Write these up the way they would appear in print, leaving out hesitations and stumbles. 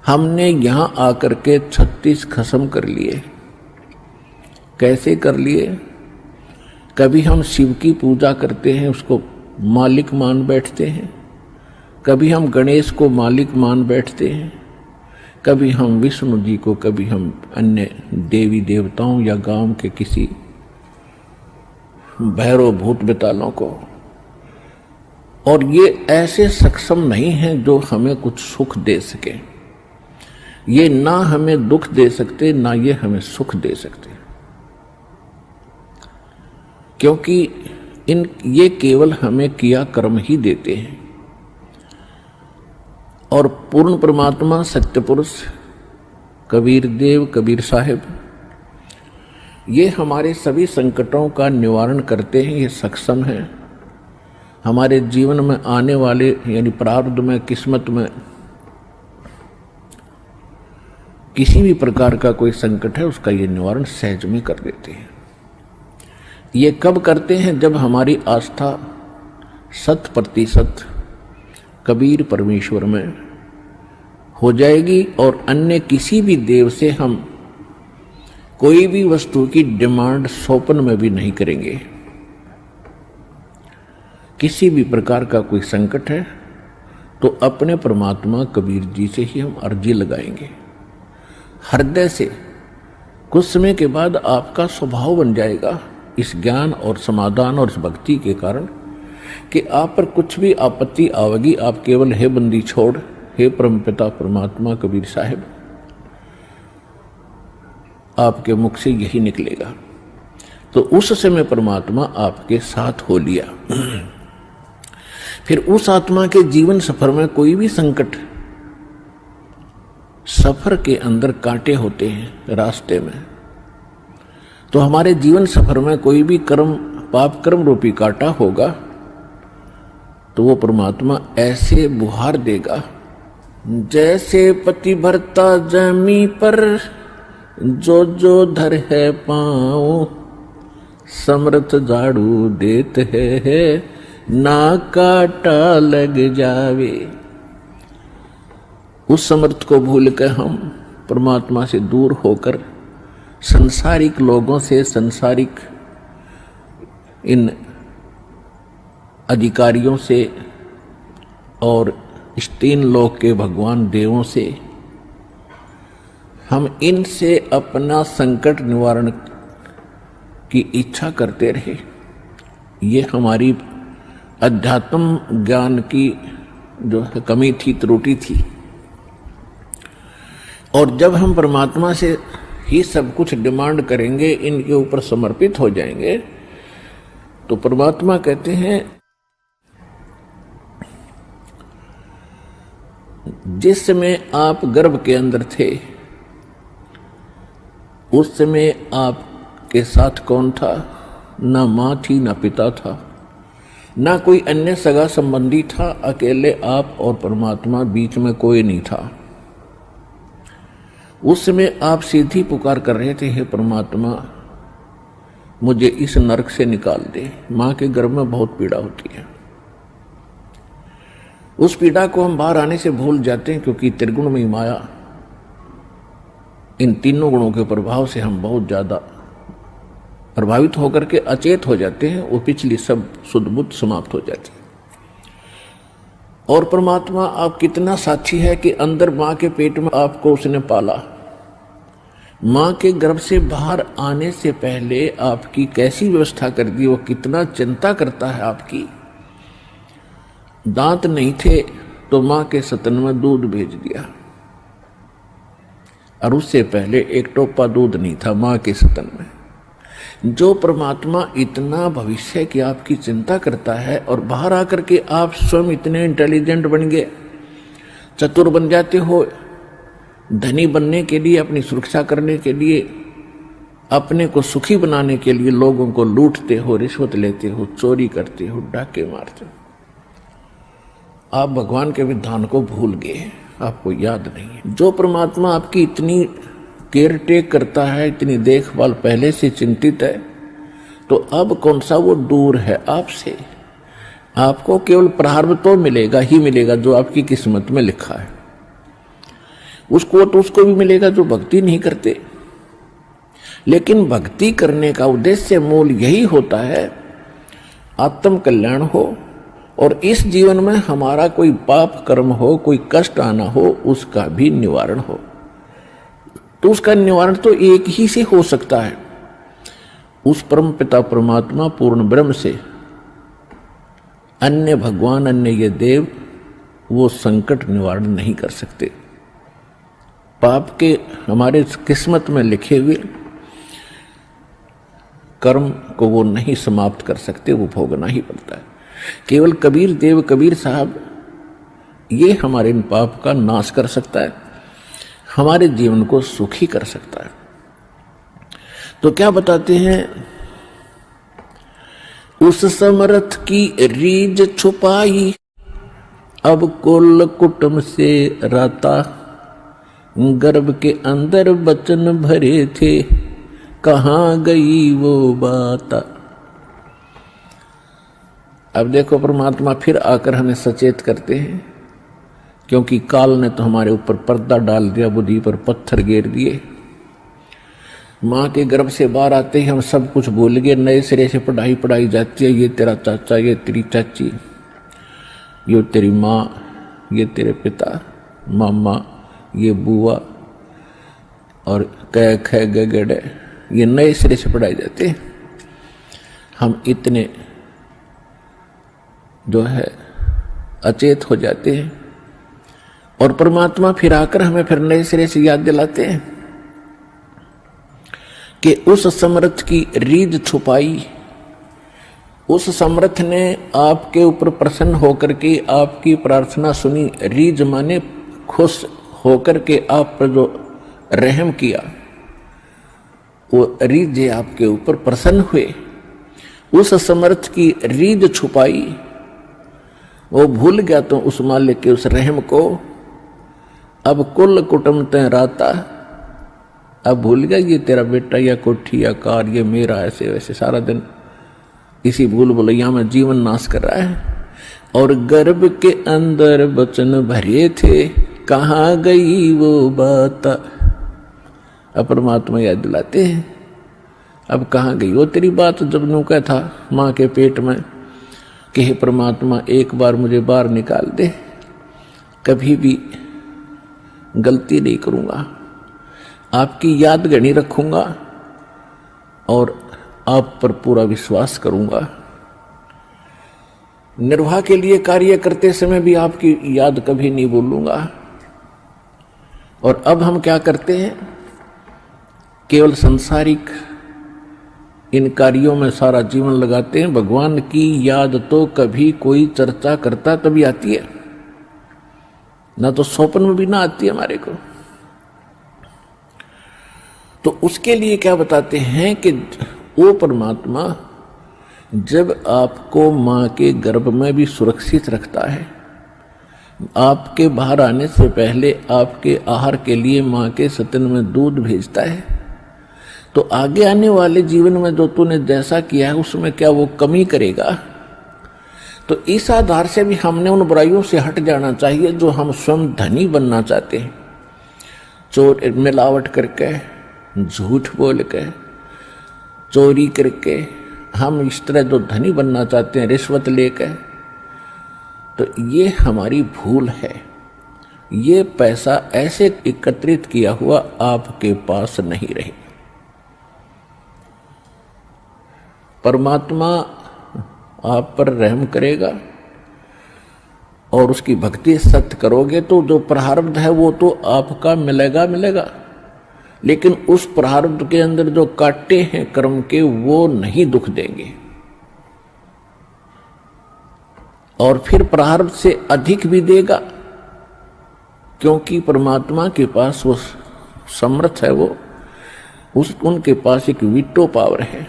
हमने यहां आकर के 36 खत्म कर लिए। कैसे कर लिए? कभी हम शिव की पूजा करते हैं, उसको मालिक मान बैठते हैं। कभी हम गणेश को मालिक मान बैठते हैं। कभी हम विष्णु जी को, कभी हम अन्य देवी देवताओं या गांव के किसी भैरव भूत बेतालों को। और ये ऐसे सक्षम नहीं हैं जो हमें कुछ सुख दे सके। ये ना हमें दुख दे सकते, ना ये हमें सुख दे सकते, क्योंकि ये केवल हमें किया कर्म ही देते हैं। और पूर्ण परमात्मा सत्य पुरुष कबीर देव, कबीर साहिब, ये हमारे सभी संकटों का निवारण करते हैं। ये सक्षम है। हमारे जीवन में आने वाले यानी प्रारब्ध में, किस्मत में किसी भी प्रकार का कोई संकट है, उसका ये निवारण सहज में कर देते हैं। ये कब करते हैं? जब हमारी आस्था 100% कबीर परमेश्वर में हो जाएगी और अन्य किसी भी देव से हम कोई भी वस्तु की डिमांड स्वप्न में भी नहीं करेंगे। किसी भी प्रकार का कोई संकट है तो अपने परमात्मा कबीर जी से ही हम अर्जी लगाएंगे हृदय से। कुछ समय के बाद आपका स्वभाव बन जाएगा इस ज्ञान और समाधान और इस भक्ति के कारण कि आप पर कुछ भी आपत्ति आवेगी, आप केवल हे बंदी छोड़, हे परमपिता परमात्मा कबीर साहिब, आपके मुख से यही निकलेगा। तो उस समय परमात्मा आपके साथ हो लिया। फिर उस आत्मा के जीवन सफर में कोई भी संकट, सफर के अंदर कांटे होते हैं रास्ते में, तो हमारे जीवन सफर में कोई भी कर्म, पाप कर्म रूपी कांटा होगा तो वो परमात्मा ऐसे बुहार देगा जैसे पति भरता जमी पर जो जो धर है पाँव, समर्थ झाड़ू देत है ना काटा लग जावे। उस समर्थ को भूल कर हम परमात्मा से दूर होकर संसारिक लोगों से, संसारिक इन अधिकारियों से और इस 3 लोक के भगवान देवों से हम इनसे अपना संकट निवारण की इच्छा करते रहे। ये हमारी अध्यात्म ज्ञान की जो कमी थी, त्रुटि थी। और जब हम परमात्मा से ही सब कुछ डिमांड करेंगे, इनके ऊपर समर्पित हो जाएंगे, तो परमात्मा कहते हैं जिस समय आप गर्भ के अंदर थे उस समय आपके साथ कौन था? ना मां थी, ना पिता था, ना कोई अन्य सगा संबंधी था। अकेले आप और परमात्मा, बीच में कोई नहीं था। उस समय आप सीधी पुकार कर रहे थे, हे परमात्मा मुझे इस नरक से निकाल दे। मां के गर्भ में बहुत पीड़ा होती है। उस पीड़ा को हम बाहर आने से भूल जाते हैं, क्योंकि त्रिगुण में माया, इन तीनों गुणों के प्रभाव से हम बहुत ज्यादा प्रभावित होकर के अचेत हो जाते हैं। वो पिछली सब शुद्ध बुद्ध समाप्त हो जाती है। और परमात्मा आप कितना साक्षी है कि अंदर मां के पेट में आपको उसने पाला। मां के गर्भ से बाहर आने से पहले आपकी कैसी व्यवस्था कर दी, वो कितना चिंता करता है आपकी। दांत नहीं थे तो मां के स्तन में दूध भेज दिया, और उससे पहले एक टोपा दूध नहीं था मां के स्तन में। जो परमात्मा इतना भविष्य की आपकी चिंता करता है, और बाहर आकर के आप स्वयं इतने इंटेलिजेंट बन गए, चतुर बन जाते हो, धनी बनने के लिए, अपनी सुरक्षा करने के लिए, अपने को सुखी बनाने के लिए लोगों को लूटते हो, रिश्वत लेते हो, चोरी करते हो, डाके मारते हो। आप भगवान के विधान को भूल गए, आपको याद नहीं है। जो परमात्मा आपकी इतनी केयर टेक करता है, इतनी देखभाल पहले से चिंतित है, तो अब कौन सा वो दूर है आपसे। आपको केवल प्रारब्ध तो मिलेगा ही मिलेगा जो आपकी किस्मत में लिखा है। उसको भी मिलेगा जो भक्ति नहीं करते। लेकिन भक्ति करने का उद्देश्य मूल यही होता है आत्म कल्याण हो, और इस जीवन में हमारा कोई पाप कर्म हो, कोई कष्ट आना हो, उसका भी निवारण हो। तो उसका निवारण तो एक ही से हो सकता है, उस परम पिता परमात्मा पूर्ण ब्रह्म से। अन्य भगवान, अन्य ये देव वो संकट निवारण नहीं कर सकते। पाप के हमारे किस्मत में लिखे हुए कर्म को वो नहीं समाप्त कर सकते, वो भोगना ही पड़ता है। केवल कबीर देव, कबीर साहब ये हमारे इन पाप का नाश कर सकता है, हमारे जीवन को सुखी कर सकता है। तो क्या बताते हैं, उस समर्थ की रीझ छुपाई, अब कुल कुटुंब से राता, गर्भ के अंदर बचन भरे थे, कहाँ गई वो बात। अब देखो परमात्मा फिर आकर हमें सचेत करते हैं, क्योंकि काल ने तो हमारे ऊपर पर्दा डाल दिया, बुद्धि पर पत्थर गेर दिए। माँ के गर्भ से बाहर आते ही हम सब कुछ भूल गए, नए सिरे से पढ़ाई जाती है। ये तेरा चाचा, ये तेरी चाची, ये तेरी माँ, ये तेरे पिता, मामा, ये बुआ और कै खे गड़े, ये नए सिरे से पढ़ाई जाते हैं। हम इतने जो है अचेत हो जाते हैं, और परमात्मा फिर आकर हमें फिर नए सिरे से याद दिलाते हैं कि उस समर्थ की रीझ छुपाई। उस समर्थ ने आपके ऊपर प्रसन्न होकर के आपकी प्रार्थना सुनी। रीझ माने खुश होकर के आप पर जो रहम किया, वो रीझ आपके ऊपर प्रसन्न हुए। उस समर्थ की रीझ छुपाई, वो भूल गया तो उस मालिक के उस रहम को। अब कुल कुटुंब तय राता, अब भूल गया ये तेरा बेटा या कोठी या कार, ये मेरा, ऐसे वैसे सारा दिन इसी भूल भुलैया में जीवन नाश कर रहा है। और गर्भ के अंदर बचन भरे थे, कहाँ गई वो बात। अब परमात्मा याद दिलाते हैं, अब कहाँ गई वो तेरी बात जब नूका था माँ के पेट में कि हे परमात्मा एक बार मुझे बाहर निकाल दे, कभी भी गलती नहीं करूँगा, आपकी याद गणी रखूँगा और आप पर पूरा विश्वास करूँगा। निर्वाह के लिए कार्य करते समय भी आपकी याद कभी नहीं भूलूंगा। और अब हम क्या करते हैं, केवल सांसारिक इन कार्यों में सारा जीवन लगाते हैं। भगवान की याद तो कभी कोई चर्चा करता तभी आती है, ना तो स्वप्न में भी ना आती है हमारे को। तो उसके लिए क्या बताते हैं कि वो परमात्मा जब आपको माँ के गर्भ में भी सुरक्षित रखता है, आपके बाहर आने से पहले आपके आहार के लिए माँ के स्तन में दूध भेजता है, तो आगे आने वाले जीवन में जो तूने जैसा किया है उसमें क्या वो कमी करेगा। तो इस आधार से भी हमने उन बुराइयों से हट जाना चाहिए जो हम स्वयं धनी बनना चाहते हैं। चोर मिलावट करके, झूठ बोल के, चोरी करके हम इस तरह जो धनी बनना चाहते हैं, रिश्वत लेकर, तो ये हमारी भूल है। ये पैसा ऐसे एकत्रित किया हुआ आपके पास नहीं रहे। परमात्मा आप पर रहम करेगा और उसकी भक्ति सत्य करोगे तो जो प्रारब्ध है वो तो आपका मिलेगा मिलेगा, लेकिन उस प्रारब्ध के अंदर जो कांटे हैं कर्म के वो नहीं दुख देंगे, और फिर प्रारब्ध से अधिक भी देगा, क्योंकि परमात्मा के पास वो समर्थ है, वो उनके पास एक वीटो पावर है,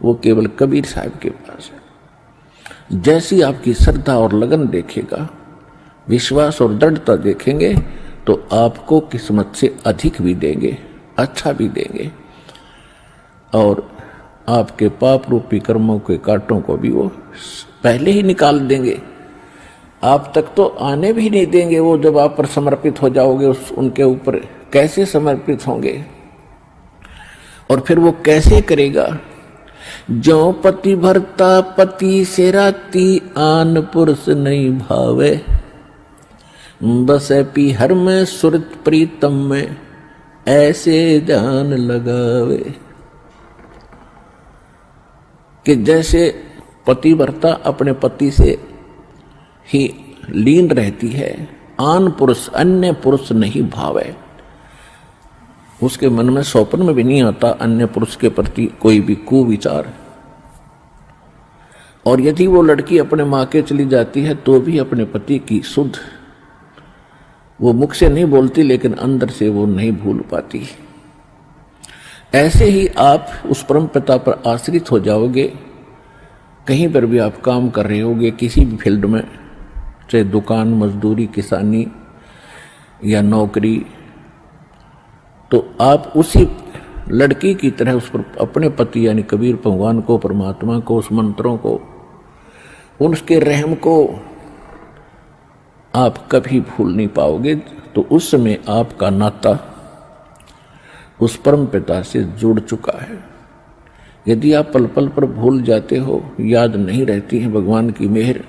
वो केवल कबीर साहब के पास है। जैसी आपकी श्रद्धा और लगन देखेगा, विश्वास और दृढ़ता देखेंगे, तो आपको किस्मत से अधिक भी देंगे, अच्छा भी देंगे, और आपके पाप रूपी कर्मों के कांटों को भी वो पहले ही निकाल देंगे। आप तक तो आने भी नहीं देंगे वो। जब आप पर समर्पित हो जाओगे उनके ऊपर, कैसे समर्पित होंगे? और फिर वो कैसे करेगा? जो पति भरता पति से राती, आन पुरुष नहीं भावे, बसे पी हर में सुरत प्रीतम में, ऐसे जान लगावे। कि जैसे पतिव्रता अपने पति से ही लीन रहती है, आन पुरुष अन्य पुरुष नहीं भावे, उसके मन में स्वप्न में भी नहीं आता अन्य पुरुष के प्रति कोई भी कुविचार। और यदि वो लड़की अपने माँ के चली जाती है तो भी अपने पति की सुध वो मुख से नहीं बोलती, लेकिन अंदर से वो नहीं भूल पाती। ऐसे ही आप उस परम पिता पर आश्रित हो जाओगे। कहीं पर भी आप काम कर रहे होगे, किसी भी फील्ड में, चाहे दुकान, मजदूरी, किसानी या नौकरी, तो आप उसी लड़की की तरह उस पर अपने पति यानी कबीर भगवान को, परमात्मा को, उस मंत्रों को, उसके रहम को आप कभी भूल नहीं पाओगे। तो उस समय आपका नाता उस परम पिता से जुड़ चुका है। यदि आप पल पल पर भूल जाते हो, याद नहीं रहती है भगवान की मेहर,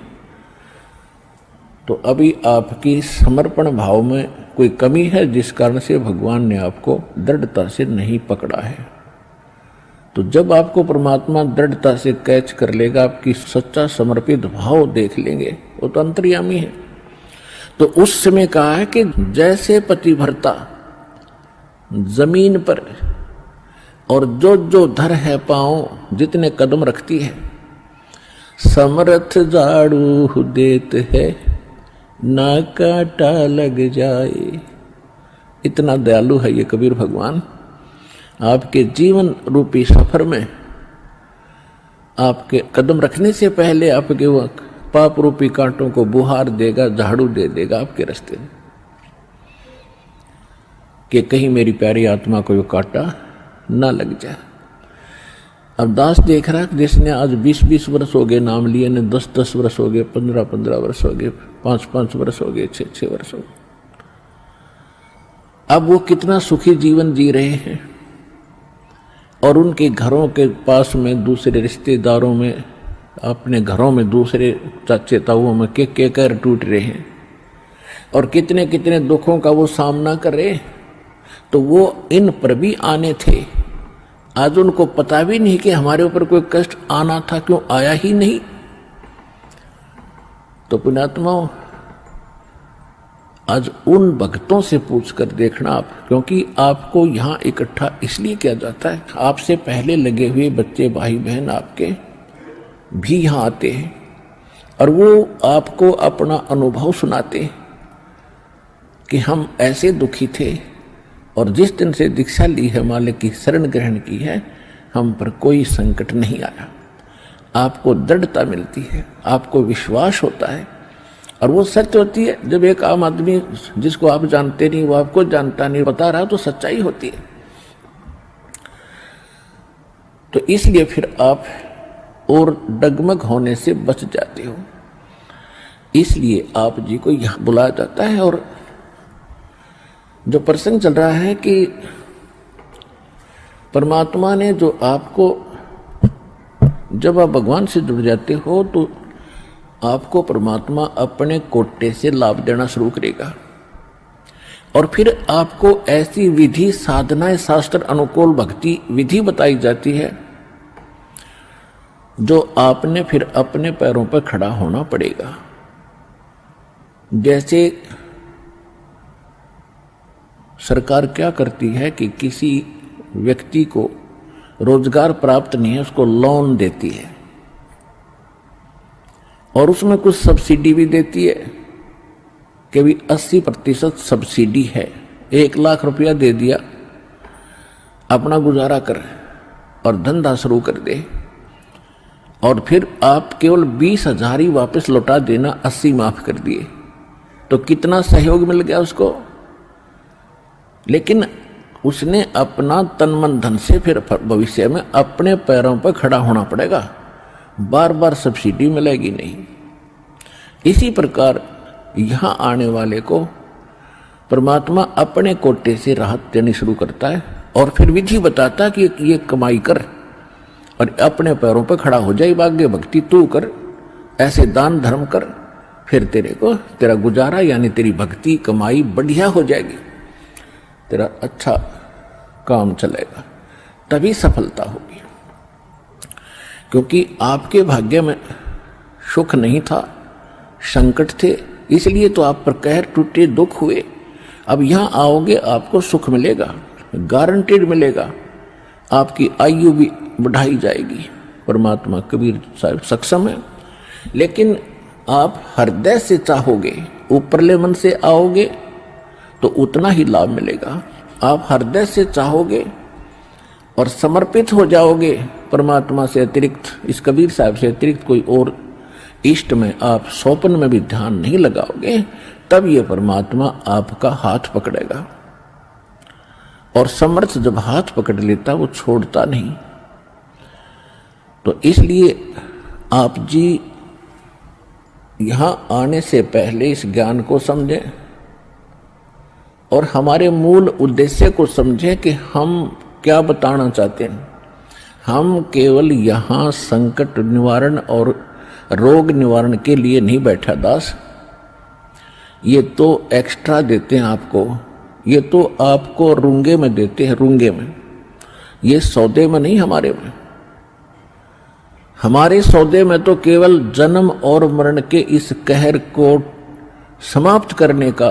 तो अभी आपकी समर्पण भाव में कोई कमी है, जिस कारण से भगवान ने आपको दृढ़ता से नहीं पकड़ा है। तो जब आपको परमात्मा दृढ़ता से कैच कर लेगा, आपकी सच्चा समर्पित भाव देख लेंगे, वो तो अंतर्यामी है। तो उस समय कहा है कि जैसे पति भरता जमीन पर, और जो जो धर है पांव, जितने कदम रखती है, समर्थ झाड़ू देत है, ना कांटा लग जाए। इतना दयालु है ये कबीर भगवान। आपके जीवन रूपी सफर में आपके कदम रखने से पहले आपके वो पाप रूपी कांटों को बुहार देगा, झाड़ू दे देगा आपके रास्ते में, कि कहीं मेरी प्यारी आत्मा को वो कांटा ना लग जाए। अब दास देख रहा है, जिसने आज 20-20 वर्ष हो गए नाम लिए, ने 10-10 वर्ष हो गए, 15-15 वर्ष हो गए, 5-5 वर्ष हो गए, 6-6 वर्ष हो गए, अब वो कितना सुखी जीवन जी रहे हैं। और उनके घरों के पास में, दूसरे रिश्तेदारों में, अपने घरों में दूसरे चाचे ताऊओं में के कर टूट रहे हैं, और कितने कितने दुखों का वो सामना कर रहे। तो वो इन पर भी आने थे, आज उनको पता भी नहीं कि हमारे ऊपर कोई कष्ट आना था, क्यों आया ही नहीं। तो पुण्यात्माओं, आज उन भक्तों से पूछ कर देखना आप, क्योंकि आपको यहां इकट्ठा इसलिए किया जाता है, आपसे पहले लगे हुए बच्चे, भाई बहन आपके भी यहां आते हैं, और वो आपको अपना अनुभव सुनाते हैं कि हम ऐसे दुखी थे, और जिस दिन से दीक्षा ली है, मालिक की शरण ग्रहण की है, हम पर कोई संकट नहीं आया। आपको दृढ़ता मिलती है, आपको विश्वास होता है, और वो सत्य होती है। जब एक आम आदमी जिसको आप जानते नहीं, वो आपको जानता नहीं, बता रहा, तो सच्चाई होती है। तो इसलिए फिर आप और डगमग होने से बच जाते हो। इसलिए आप जी को यहां बुलाया जाता है। और जो प्रसंग चल रहा है कि परमात्मा ने जो आपको, जब आप भगवान से जुड़ जाते हो, तो आपको परमात्मा अपने कोटे से लाभ देना शुरू करेगा, और फिर आपको ऐसी विधि, साधनाएं, शास्त्र अनुकूल भक्ति विधि बताई जाती है, जो आपने फिर अपने पैरों पर खड़ा होना पड़ेगा। जैसे सरकार क्या करती है कि किसी व्यक्ति को रोजगार प्राप्त नहीं है, उसको लोन देती है, और उसमें कुछ सब्सिडी भी देती है कि भी 80% सब्सिडी है। 1 लाख रुपया दे दिया, अपना गुजारा कर और धंधा शुरू कर दे, और फिर आप केवल 20,000 ही वापस लौटा देना, 80 माफ कर दिए, तो कितना सहयोग मिल गया उसको। लेकिन उसने अपना तन मन धन से फिर भविष्य में अपने पैरों पर खड़ा होना पड़ेगा, बार बार सब्सिडी मिलेगी नहीं। इसी प्रकार यहां आने वाले को परमात्मा अपने कोटे से राहत देनी शुरू करता है और फिर विधि बताता कि ये कमाई कर और अपने पैरों पर खड़ा हो जाए, भाग्य भक्ति तू कर, ऐसे दान धर्म कर, फिर तेरा गुजारा यानी तेरी भक्ति कमाई बढ़िया हो जाएगी, तेरा अच्छा काम चलेगा, तभी सफलता होगी। क्योंकि आपके भाग्य में सुख नहीं था, संकट थे, इसलिए तो आप पर कहर टूटे, दुख हुए। अब यहां आओगे आपको सुख मिलेगा, गारंटेड मिलेगा, आपकी आयु भी बढ़ाई जाएगी। परमात्मा कबीर साहब सक्षम है। लेकिन आप हृदय से चाहोगे, ऊपरले मन से आओगे तो उतना ही लाभ मिलेगा। आप हृदय से चाहोगे और समर्पित हो जाओगे परमात्मा से अतिरिक्त, इस कबीर साहब से अतिरिक्त कोई और इष्ट में आप स्वप्न में भी ध्यान नहीं लगाओगे, तब ये परमात्मा आपका हाथ पकड़ेगा। और समर्थ जब हाथ पकड़ लेता वो छोड़ता नहीं। तो इसलिए आप जी यहां आने से पहले इस ज्ञान को समझें और हमारे मूल उद्देश्य को समझें कि हम क्या बताना चाहते हैं। हम केवल यहां संकट निवारण और रोग निवारण के लिए नहीं बैठा दास, ये तो एक्स्ट्रा देते हैं आपको, ये तो आपको रूंगे में देते हैं, रूंगे में, ये सौदे में नहीं हमारे में। हमारे सौदे में तो केवल जन्म और मरण के इस कहर को समाप्त करने का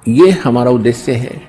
ये हमारा उद्देश्य है।